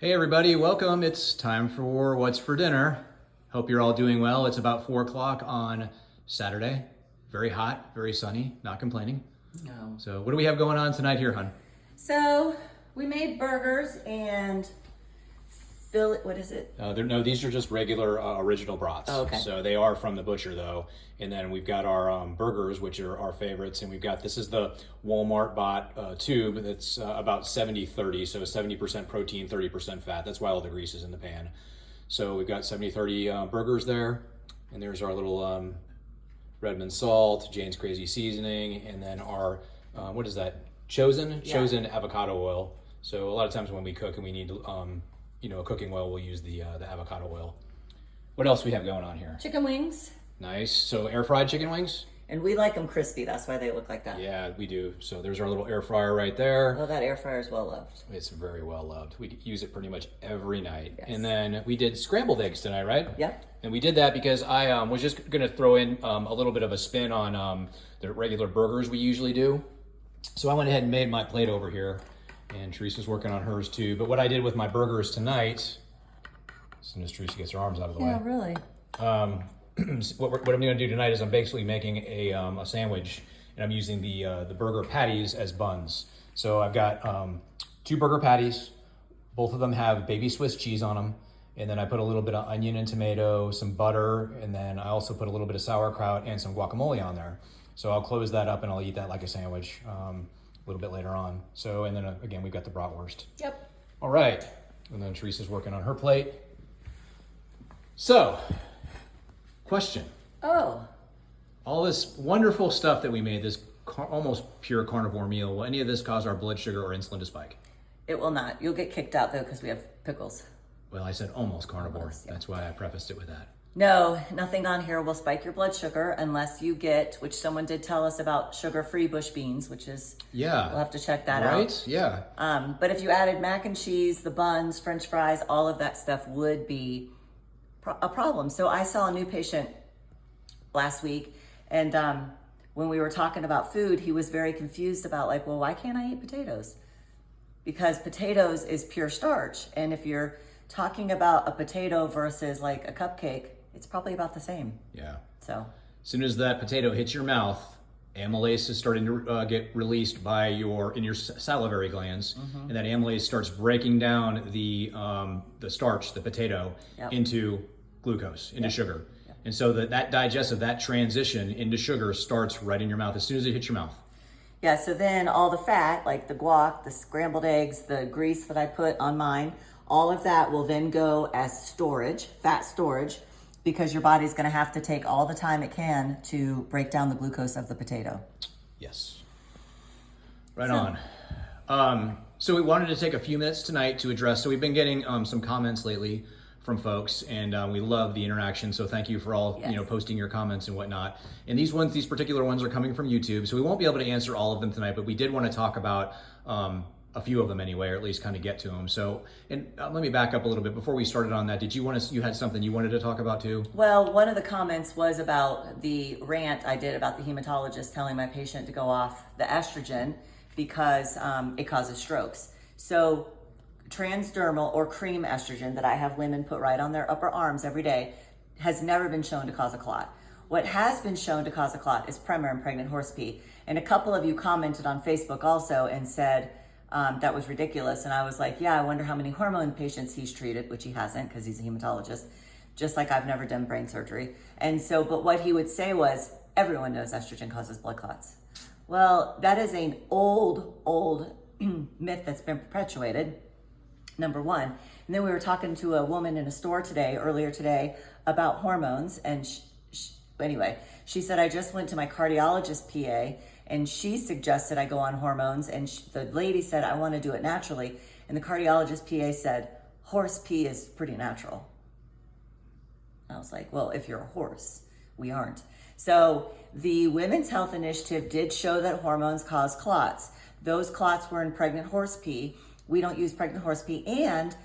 Hey everybody, welcome. It's time for What's for Dinner. Hope you're all doing well. It's about 4 o'clock on Saturday. Very hot, very sunny, not complaining. No. So what do we have going on tonight here, hon? So we made burgers and what is it? No, these are just regular original brats. Oh, okay. So they are from the butcher though. And then we've got our burgers, which are our favorites. And we've got, this is the Walmart bought tube that's about 70-30. So 70% protein, 30% fat. That's why all the grease is in the pan. So we've got 70-30 burgers there. And there's our little Redmond salt, Jane's Crazy seasoning. And then our, what is that? Chosen avocado oil. So a lot of times when we cook and we need a cooking oil, we'll use the avocado oil. What else we have going on here? Chicken wings. Nice. So air fried chicken wings? And we like them crispy. That's why they look like that. Yeah, we do. So there's our little air fryer right there. Oh, that air fryer is well loved. It's very well loved. We use it pretty much every night. Yes. And then we did scrambled eggs tonight, right? Yep. And we did that because I was just going to throw in a little bit of a spin on the regular burgers we usually do. So I went ahead and made my plate over here. And Teresa's working on hers too. But what I did with my burgers tonight, as soon as Teresa gets her arms out of the way. Yeah, really. What I'm going to do tonight is I'm basically making a sandwich, and I'm using the burger patties as buns. So I've got 2 burger patties. Both of them have baby Swiss cheese on them. And then I put a little bit of onion and tomato, some butter, and then I also put a little bit of sauerkraut and some guacamole on there. So I'll close that up and I'll eat that like a sandwich a little bit later on. So, and then again, we've got the bratwurst. Yep. All right. And then Teresa's working on her plate. So, question. Oh. All this wonderful stuff that we made, this almost pure carnivore meal, will any of this cause our blood sugar or insulin to spike? It will not. You'll get kicked out though because we have pickles. Well, I said almost carnivore. Almost, yeah. That's why I prefaced it with that. No, nothing on here will spike your blood sugar unless you get, which someone did tell us about sugar-free bush beans, which is, Yeah. we'll have to check that out. Right? Yeah. But if you added mac and cheese, the buns, French fries, all of that stuff would be a problem. So I saw a new patient last week, and when we were talking about food, he was very confused about like, well, why can't I eat potatoes? Because potatoes is pure starch. And if you're talking about a potato versus like a cupcake, it's probably about the same. Yeah. So As soon as that potato hits your mouth, amylase is starting to get released in your salivary glands, and that amylase starts breaking down the starch, the potato, Yep. into glucose, into sugar. Yep. And so that digestive, that transition into sugar starts right in your mouth as soon as it hits your mouth. yeah, so then all the fat, like the guac, the scrambled eggs, the grease that I put on mine, all of that will then go as storage, fat storage, because your body's going to have to take all the time it can to break down the glucose of the potato. Yes. Right on. So we wanted to take a few minutes tonight to address, so we've been getting some comments lately from folks, and we love the interaction, so thank you for all Yes. posting your comments and whatnot. And these particular ones are coming from YouTube, so we won't be able to answer all of them tonight, but we did want to talk about a few of them anyway, or at least kind of get to them. So, and let me back up a little bit before we started on that. You had something you wanted to talk about too? Well, one of the comments was about the rant I did about the hematologist telling my patient to go off the estrogen because it causes strokes. So transdermal or cream estrogen that I have women put right on their upper arms every day has never been shown to cause a clot. What has been shown to cause a clot is Premarin and pregnant horse pee. And a couple of you commented on Facebook also and said that was ridiculous. And I was like, yeah, I wonder how many hormone patients he's treated, which he hasn't because he's a hematologist, just like I've never done brain surgery. And so, but what he would say was, everyone knows estrogen causes blood clots. Well, that is an old myth that's been perpetuated, number one. And then we were talking to a woman in a store earlier today, about hormones. And anyway, she said, I just went to my cardiologist PA and she suggested I go on hormones. And the lady said, I want to do it naturally. And the cardiologist PA said, horse pee is pretty natural. I was like, well, if you're a horse, we aren't. So the Women's Health Initiative did show that hormones cause clots. Those clots were in pregnant horse pee. We don't use pregnant horse pee. And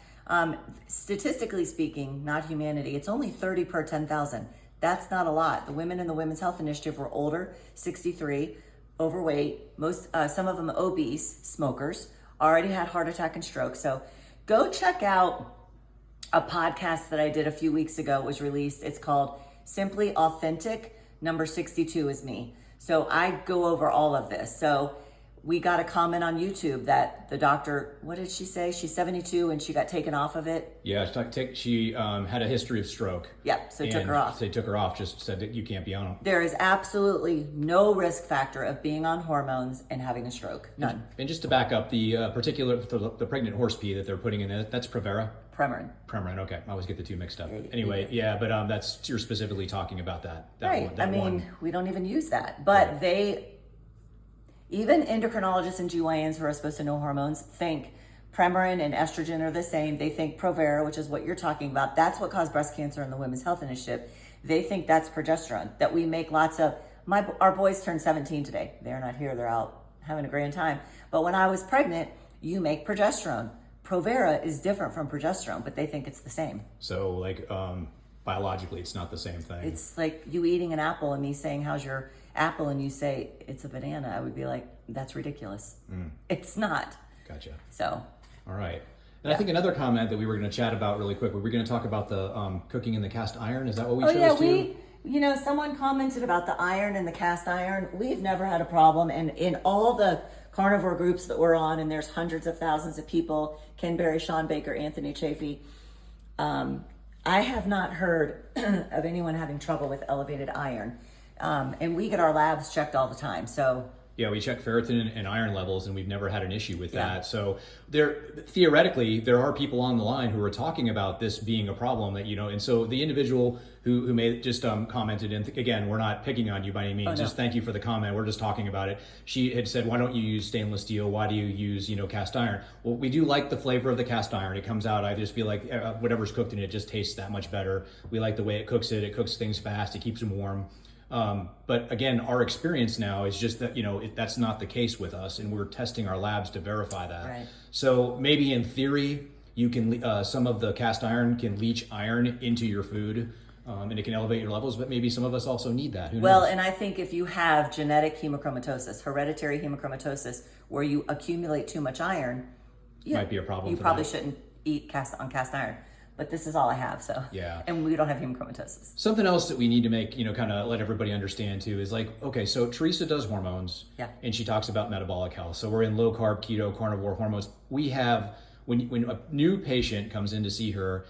statistically speaking, not humanity, it's only 30 per 10,000. That's not a lot. The women in the Women's Health Initiative were older, 63, overweight, some of them obese, smokers, already had heart attack and stroke. So Go check out a podcast that I did a few weeks ago. It was released. It's called Simply Authentic. Number 62 is me. So I go over all of this. So we got a comment on YouTube that the doctor, what did she say? She's 72 and she got taken off of it. Yeah, she had a history of stroke. Yep, so took her off. They took her off, just said that you can't be on them. There is absolutely no risk factor of being on hormones and having a stroke. None. And just to back up, the the pregnant horse pee that they're putting in there, that's Prevera? Premarin, okay. I always get the two mixed up. Anyway, yeah, but you're specifically talking about that right. one. That one. We don't even use that. But even endocrinologists and GYNs who are supposed to know hormones think Premarin and estrogen are the same. They think Provera, which is what you're talking about, that's what caused breast cancer in the Women's Health Initiative. They think that's progesterone, that we make lots of, our boys turned 17 today. They're not here, they're out having a grand time. But when I was pregnant, you make progesterone. Provera is different from progesterone, but they think it's the same. So biologically, it's not the same thing. It's like you eating an apple and me saying, how's your apple? And you say, it's a banana. I would be like, that's ridiculous. It's not. Gotcha. So. All right. And I think another comment that we were going to chat about really quick, we were going to talk about the cooking in the cast iron. Is that what we chose to? Someone commented about the iron and the cast iron. We've never had a problem. And in all the carnivore groups that we're on, and there's hundreds of thousands of people, Ken Berry, Sean Baker, Anthony Chafee, I have not heard of anyone having trouble with elevated iron. And we get our labs checked all the time. So yeah, we check ferritin and iron levels, and we've never had an issue with Yeah. that. So theoretically, there are people on the line who are talking about this being a problem that, and so the individual who may just commented, and again, we're not picking on you by any means, no. just thank you for the comment. We're just talking about it. She had said, why don't you use stainless steel? Why do you use, cast iron? Well, we do like the flavor of the cast iron. It comes out, I just feel like whatever's cooked in it just tastes that much better. We like the way it cooks it. It cooks things fast. It keeps them warm. But again, our experience now is just that, that's not the case with us, and we're testing our labs to verify that. Right. So maybe in theory, you can, some of the cast iron can leach iron into your food, and it can elevate your levels, but maybe some of us also need that. Who knows? and I think if you have genetic hemochromatosis, hereditary hemochromatosis, where you accumulate too much iron, might be a problem. You probably shouldn't eat cast iron. But this is all I have, so. Yeah. And we don't have hemochromatosis. Something else that we need to make, kind of let everybody understand too, is okay, so Teresa does hormones. Yeah. And she talks about metabolic health. So we're in low carb, keto, carnivore hormones. We have, when a new patient comes in to see her,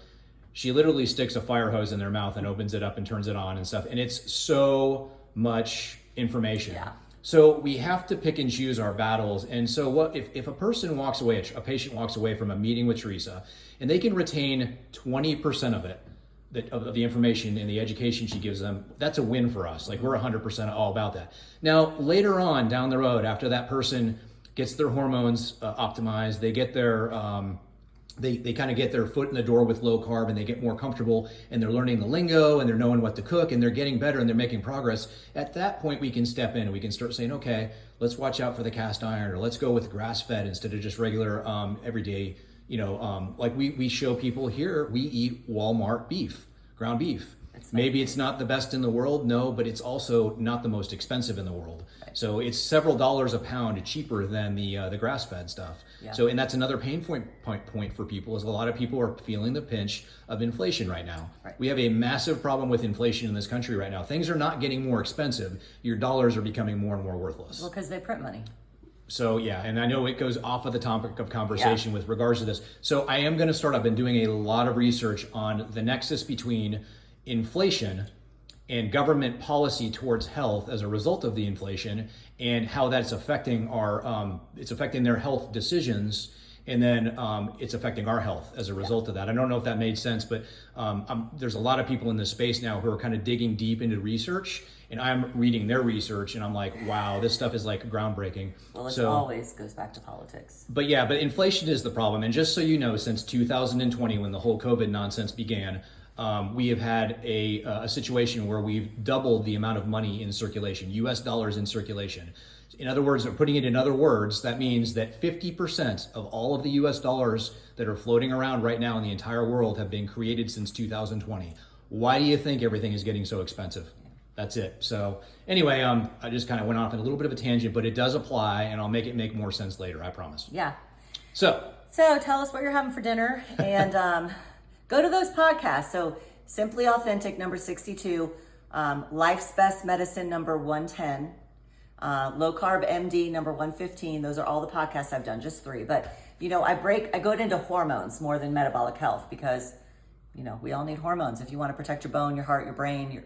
she literally sticks a fire hose in their mouth and opens it up and turns it on and stuff. And it's so much information. Yeah. So we have to pick and choose our battles. And so what if a person walks away, a patient walks away from a meeting with Teresa, and they can retain 20% of it, of the information and the education she gives them, that's a win for us. We're 100% all about that. Now, later on down the road, after that person gets their hormones optimized, they get their they kind of get their foot in the door with low carb, and they get more comfortable, and they're learning the lingo, and they're knowing what to cook, and they're getting better, and they're making progress. At that point, we can step in and we can start saying, okay, let's watch out for the cast iron, or let's go with grass-fed instead of just regular everyday, we show people here, we eat Walmart beef, ground beef. Maybe it's not the best in the world, no, but it's also not the most expensive in the world. So it's several dollars a pound cheaper than the grass-fed stuff. Yeah. So, and that's another pain point for people, is a lot of people are feeling the pinch of inflation right now. Right. We have a massive problem with inflation in this country right now. Things are not getting more expensive. Your dollars are becoming more and more worthless. Well, because they print money. So yeah, and I know it goes off of the topic of conversation with regards to this. So I am going to start, I've been doing a lot of research on the nexus between inflation and government policy towards health as a result of the inflation, and how that's affecting it's affecting their health decisions, and then it's affecting our health as a result of that. I don't know if that made sense, but there's a lot of people in this space now who are kind of digging deep into research, and I'm reading their research, and I'm like, wow, this stuff is groundbreaking. Well, it always goes back to politics. But yeah, but inflation is the problem. And just so you know, since 2020, when the whole COVID nonsense began, we have had a situation where we've doubled the amount of money in circulation, US dollars in circulation. In other words, putting it in other words, that means that 50% of all of the US dollars that are floating around right now in the entire world have been created since 2020. Why do you think everything is getting so expensive? That's it. So anyway, I just kind of went off in a little bit of a tangent, but it does apply, and I'll make it make more sense later, I promise. Yeah. So So tell us what you're having for dinner, and go to those podcasts. So Simply Authentic, number 62, Life's Best Medicine, number 110, Low Carb MD, number 115. Those are all the podcasts I've done, just 3. But, you know, I go into hormones more than metabolic health because, you know, we all need hormones. If you want to protect your bone, your heart, your brain,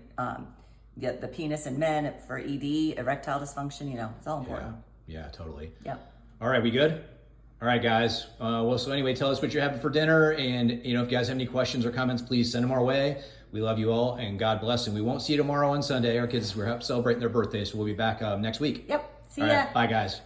the penis in men for ED, erectile dysfunction, you know, it's all important. Yeah, totally. Yep. All right, we good? All right, guys. Well, so anyway, tell us what you're having for dinner. And, you know, if you guys have any questions or comments, please send them our way. We love you all, and God bless. And we won't see you tomorrow on Sunday. Our kids, we're celebrating their birthday, so we'll be back next week. Yep. See all ya. Right, bye, guys.